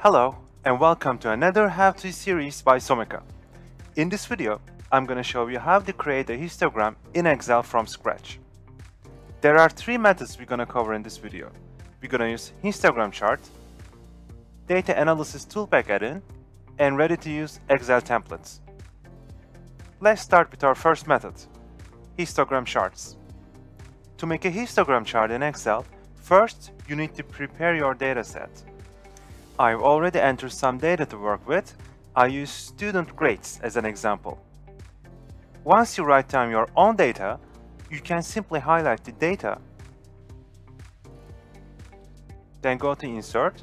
Hello and welcome to another how-to series by Someka. In this video, I'm going to show you how to create a histogram in Excel from scratch. There are three methods we're going to cover in this video. We're going to use histogram chart, data analysis toolpack add-in, and ready-to-use Excel templates. Let's start with our first method, histogram charts. To make a histogram chart in Excel, first you need to prepare your dataset. I've already entered some data to work with. I use student grades as an example. Once you write down your own data, you can simply highlight the data, then go to Insert,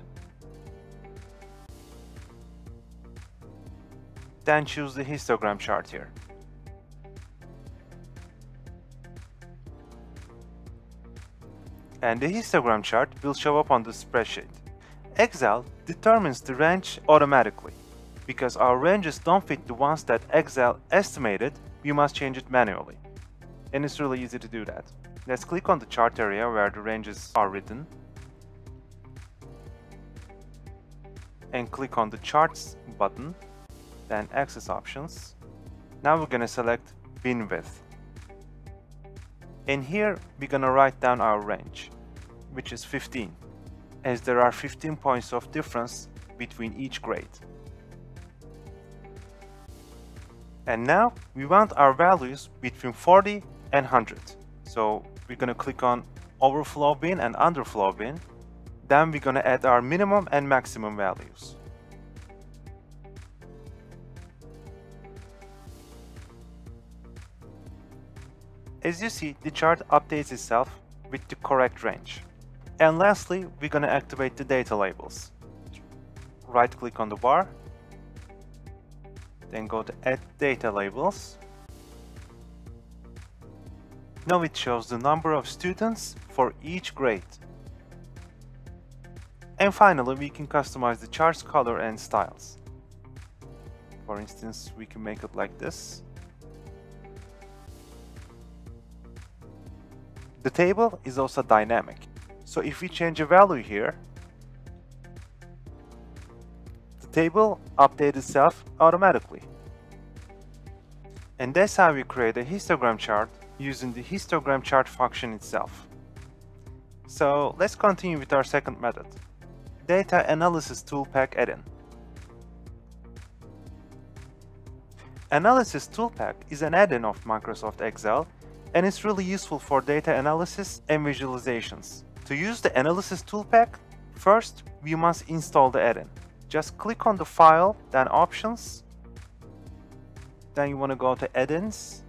then choose the histogram chart here. And the histogram chart will show up on the spreadsheet. Excel determines the range automatically. Because our ranges don't fit the ones that Excel estimated, we must change it manually. And it's really easy to do that. Let's click on the chart area where the ranges are written. And click on the Charts button, then Access Options. Now we're going to select Bin Width. And here we're going to write down our range, which is 15. As there are 15 points of difference between each grade. And now we want our values between 40 and 100. So we're going to click on Overflow Bin and Underflow Bin. Then we're going to add our minimum and maximum values. As you see, the chart updates itself with the correct range. And lastly, we're going to activate the data labels. Right-click on the bar, then go to Add Data Labels. Now it shows the number of students for each grade. And finally, we can customize the chart's color and styles. For instance, we can make it like this. The table is also dynamic. So if we change a value here, the table updates itself automatically. And that's how we create a histogram chart using the histogram chart function itself. So let's continue with our second method, data analysis toolpack add-in. Analysis toolpack is an add-in of Microsoft Excel and it's really useful for data analysis and visualizations. To use the Analysis toolpack, first we must install the add-in. Just click on the File, then Options. Then you want to go to Add-ins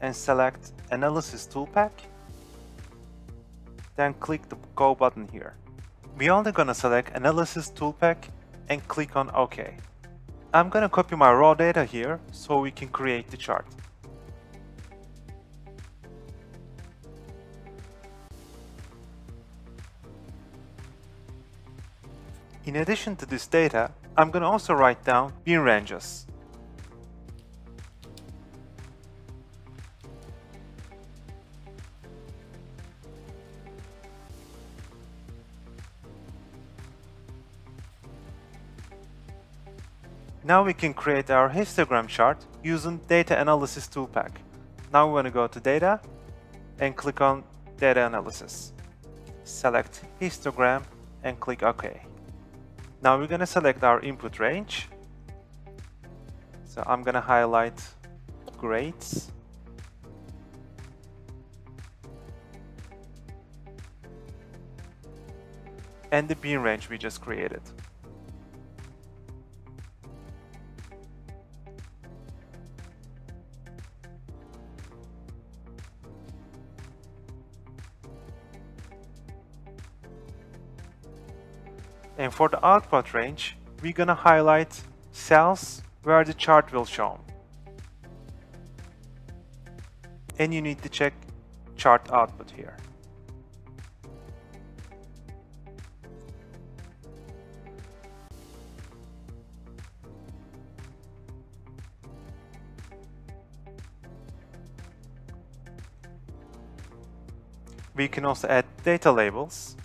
and select Analysis toolpack. Then click the Go button here. We're only going to select Analysis toolpack and click on OK. I'm going to copy my raw data here so we can create the chart. In addition to this data, I'm going to also write down bin ranges. Now we can create our histogram chart using Data Analysis toolpack. Now we want to go to Data and click on Data Analysis. Select Histogram and click OK. Now we're going to select our input range. So I'm going to highlight grades. And the bin range we just created. And for the output range, we're going to highlight cells where the chart will show. And you need to check chart output here. We can also add data labels.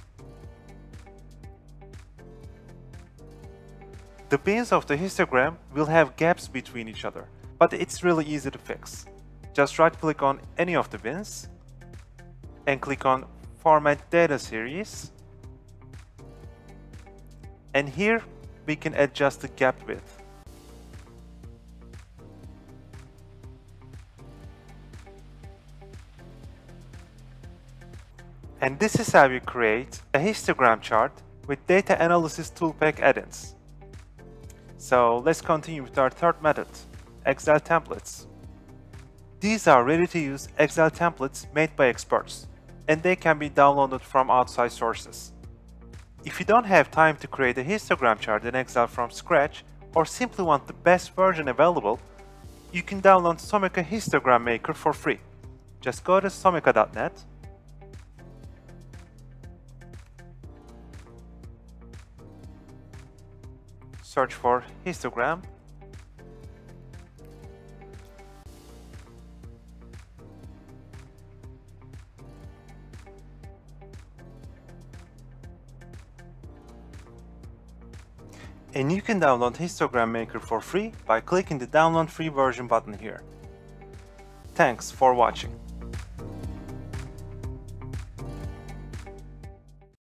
The bins of the histogram will have gaps between each other, but it's really easy to fix. Just right-click on any of the bins and click on Format Data Series. And here we can adjust the gap width. And this is how you create a histogram chart with Data Analysis Toolpack add-ins. So let's continue with our third method, Excel templates. These are ready-to-use Excel templates made by experts, and they can be downloaded from outside sources. If you don't have time to create a histogram chart in Excel from scratch, or simply want the best version available, you can download Someka Histogram Maker for free. Just go to someka.net, search for histogram, and you can download Histogram Maker for free by clicking the Download Free Version button here. Thanks for watching.